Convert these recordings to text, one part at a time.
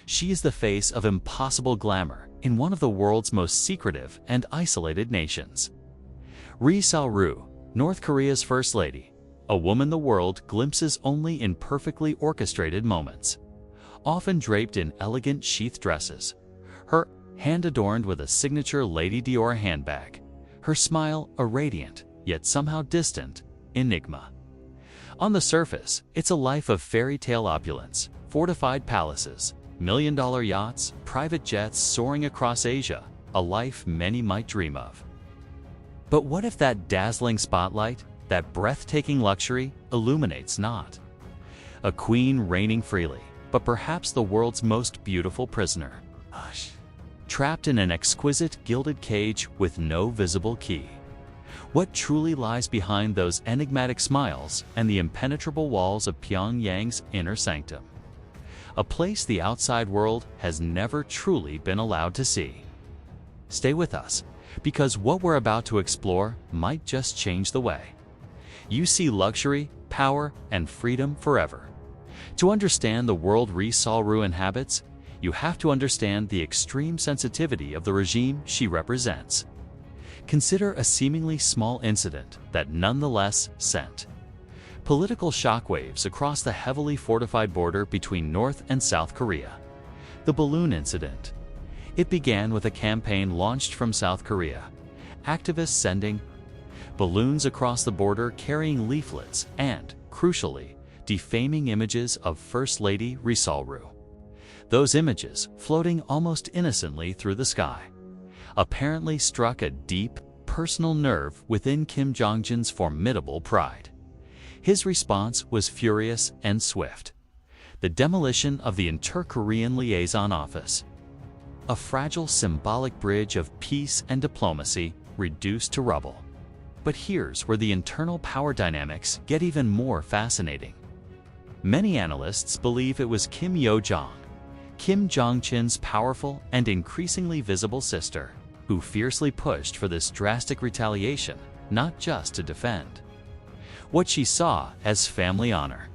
She is the face of impossible glamour in one of the world's most secretive and isolated nations. Ri Sol-ru, North Korea's First Lady, a woman the world glimpses only in perfectly orchestrated moments. Often draped in elegant sheath dresses, her hand adorned with a signature Lady Dior handbag, her smile a radiant, yet somehow distant, enigma. On the surface, it's a life of fairy tale opulence, fortified palaces, million-dollar yachts, private jets soaring across Asia, a life many might dream of. But what if that dazzling spotlight, that breathtaking luxury, illuminates not? A queen reigning freely, but perhaps the world's most beautiful prisoner. Trapped in an exquisite gilded cage with no visible key. What truly lies behind those enigmatic smiles and the impenetrable walls of Pyongyang's inner sanctum? A place the outside world has never truly been allowed to see. Stay with us, because what we're about to explore might just change the way you see luxury, power, and freedom forever. To understand the world Ri Sol-ru inhabits, you have to understand the extreme sensitivity of the regime she represents. Consider a seemingly small incident that nonetheless sent political shockwaves across the heavily fortified border between North and South Korea. The balloon incident. It began with a campaign launched from South Korea, activists sending balloons across the border carrying leaflets and, crucially, defaming images of First Lady Ri Sol-ru. Those images, floating almost innocently through the sky, apparently struck a deep, personal nerve within Kim Jong Un's formidable pride. His response was furious and swift. The demolition of the Inter-Korean Liaison Office, a fragile symbolic bridge of peace and diplomacy, reduced to rubble. But here's where the internal power dynamics get even more fascinating. Many analysts believe it was Kim Yo-jong, Kim Jong-un's powerful and increasingly visible sister, who fiercely pushed for this drastic retaliation, not just to defend what she saw as family honor,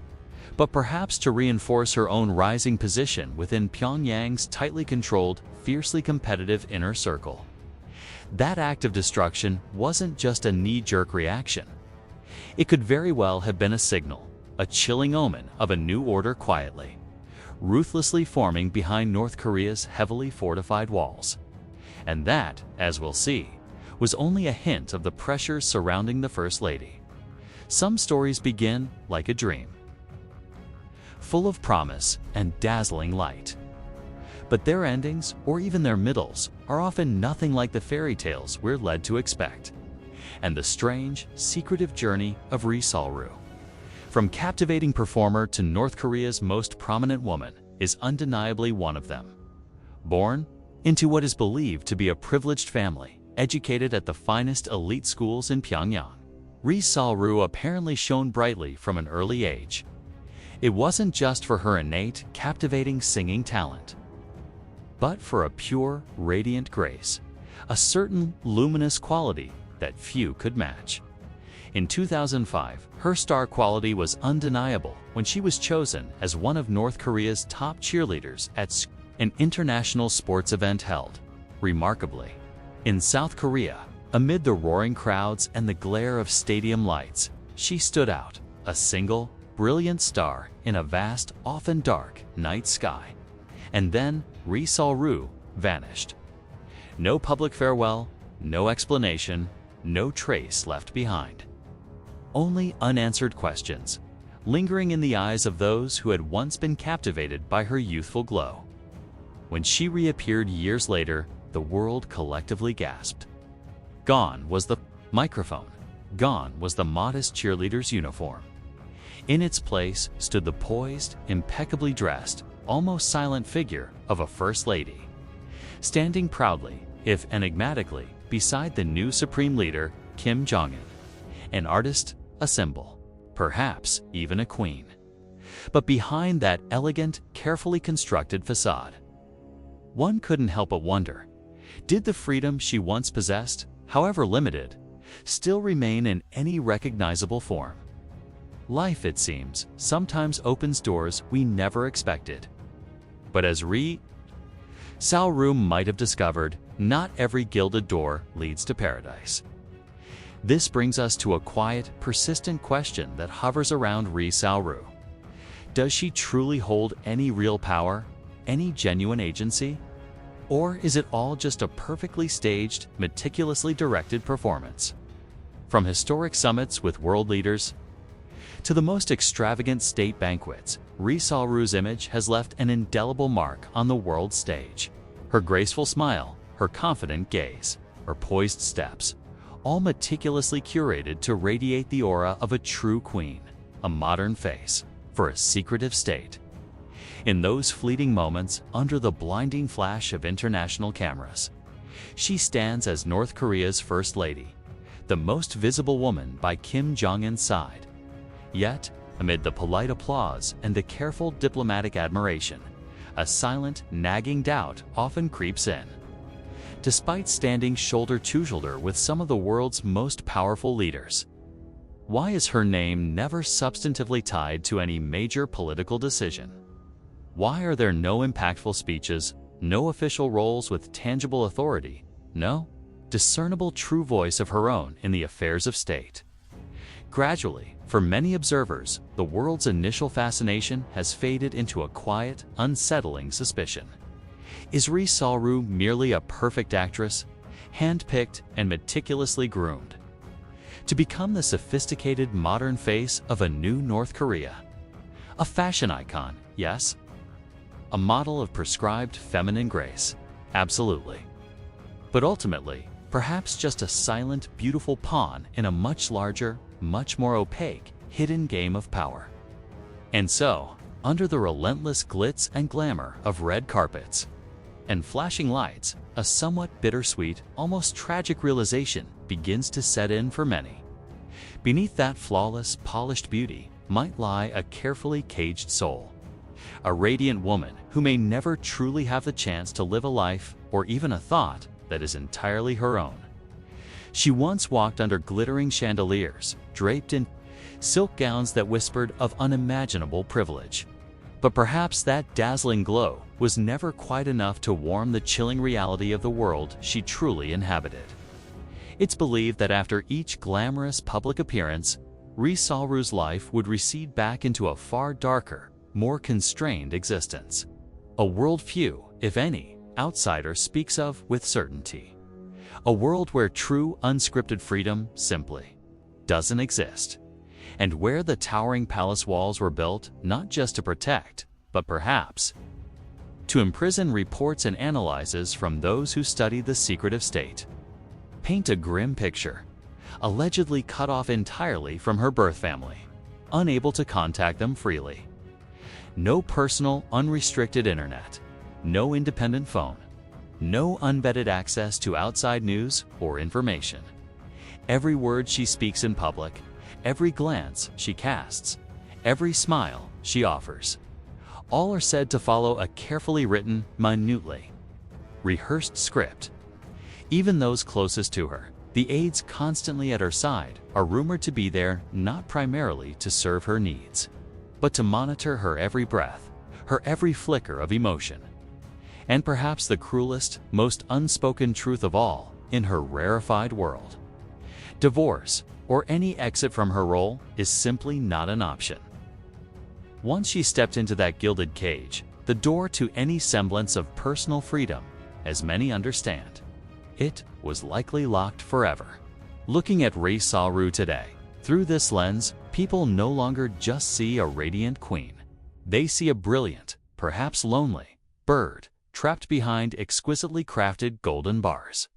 but perhaps to reinforce her own rising position within Pyongyang's tightly controlled, fiercely competitive inner circle. That act of destruction wasn't just a knee-jerk reaction. It could very well have been a signal, a chilling omen of a new order quietly, ruthlessly forming behind North Korea's heavily fortified walls. And that, as we'll see, was only a hint of the pressures surrounding the First Lady. Some stories begin like a dream, full of promise and dazzling light. But their endings, or even their middles, are often nothing like the fairy tales we're led to expect. And the strange, secretive journey of Ri Sol-ru, from captivating performer to North Korea's most prominent woman, is undeniably one of them. Born into what is believed to be a privileged family, educated at the finest elite schools in Pyongyang, Ri Sol-ru apparently shone brightly from an early age. It wasn't just for her innate, captivating singing talent, but for a pure, radiant grace, a certain luminous quality that few could match. In 2005, her star quality was undeniable when she was chosen as one of North Korea's top cheerleaders at an international sports event held, remarkably, in South Korea. Amid the roaring crowds and the glare of stadium lights, she stood out, a single, brilliant star in a vast, often dark, night sky. And then Ri Sol-ru vanished. No public farewell, no explanation, no trace left behind. Only unanswered questions, lingering in the eyes of those who had once been captivated by her youthful glow. When she reappeared years later, the world collectively gasped. Gone was the microphone. Gone was the modest cheerleader's uniform. In its place stood the poised, impeccably dressed, almost silent figure of a First Lady, standing proudly, if enigmatically, beside the new supreme leader, Kim Jong Un, an artist, a symbol, perhaps even a queen. But behind that elegant, carefully constructed facade, one couldn't help but wonder, did the freedom she once possessed, however limited, still remain in any recognizable form? Life, it seems, sometimes opens doors we never expected. But as Ri Xiaoru might have discovered, not every gilded door leads to paradise. This brings us to a quiet, persistent question that hovers around Ri Xiaoru. Does she truly hold any real power, any genuine agency? Or is it all just a perfectly staged, meticulously directed performance? From historic summits with world leaders to the most extravagant state banquets, Ri Xiaoru's image has left an indelible mark on the world stage. Her graceful smile, her confident gaze, her poised steps, all meticulously curated to radiate the aura of a true queen, a modern face for a secretive state. In those fleeting moments, under the blinding flash of international cameras, she stands as North Korea's First Lady, the most visible woman by Kim Jong Un's side. Yet, amid the polite applause and the careful diplomatic admiration, a silent, nagging doubt often creeps in. Despite standing shoulder to shoulder with some of the world's most powerful leaders, why is her name never substantively tied to any major political decision? Why are there no impactful speeches, no official roles with tangible authority, no discernible true voice of her own in the affairs of state? Gradually, for many observers, the world's initial fascination has faded into a quiet, unsettling suspicion. Is Ri Xiaoru merely a perfect actress, hand-picked and meticulously groomed to become the sophisticated modern face of a new North Korea? A fashion icon, yes. A model of prescribed feminine grace, absolutely. But ultimately, perhaps just a silent, beautiful pawn in a much larger, much more opaque, hidden game of power. And so, under the relentless glitz and glamour of red carpets and flashing lights, a somewhat bittersweet, almost tragic realization begins to set in for many. Beneath that flawless, polished beauty might lie a carefully caged soul. A radiant woman who may never truly have the chance to live a life or even a thought that is entirely her own. She once walked under glittering chandeliers, draped in silk gowns that whispered of unimaginable privilege. But perhaps that dazzling glow was never quite enough to warm the chilling reality of the world she truly inhabited. It's believed that after each glamorous public appearance, Ri Xiaoru's life would recede back into a far darker, more constrained existence. A world few, if any, outsider speaks of with certainty. A world where true, unscripted freedom simply doesn't exist. And where the towering palace walls were built not just to protect, but perhaps to imprison reports and analyses from those who study the secretive state. Paint a grim picture, allegedly cut off entirely from her birth family, unable to contact them freely. No personal, unrestricted internet, no independent phone, no unvetted access to outside news or information. Every word she speaks in public, every glance she casts, every smile she offers, all are said to follow a carefully written, minutely rehearsed script. Even those closest to her, the aides constantly at her side, are rumored to be there not primarily to serve her needs, but to monitor her every breath, her every flicker of emotion. And perhaps the cruelest, most unspoken truth of all in her rarefied world: divorce, or any exit from her role, is simply not an option. Once she stepped into that gilded cage, the door to any semblance of personal freedom, as many understand, it was likely locked forever. Looking at Ri Xiaoru today, through this lens, people no longer just see a radiant queen. They see a brilliant, perhaps lonely, bird trapped behind exquisitely crafted golden bars.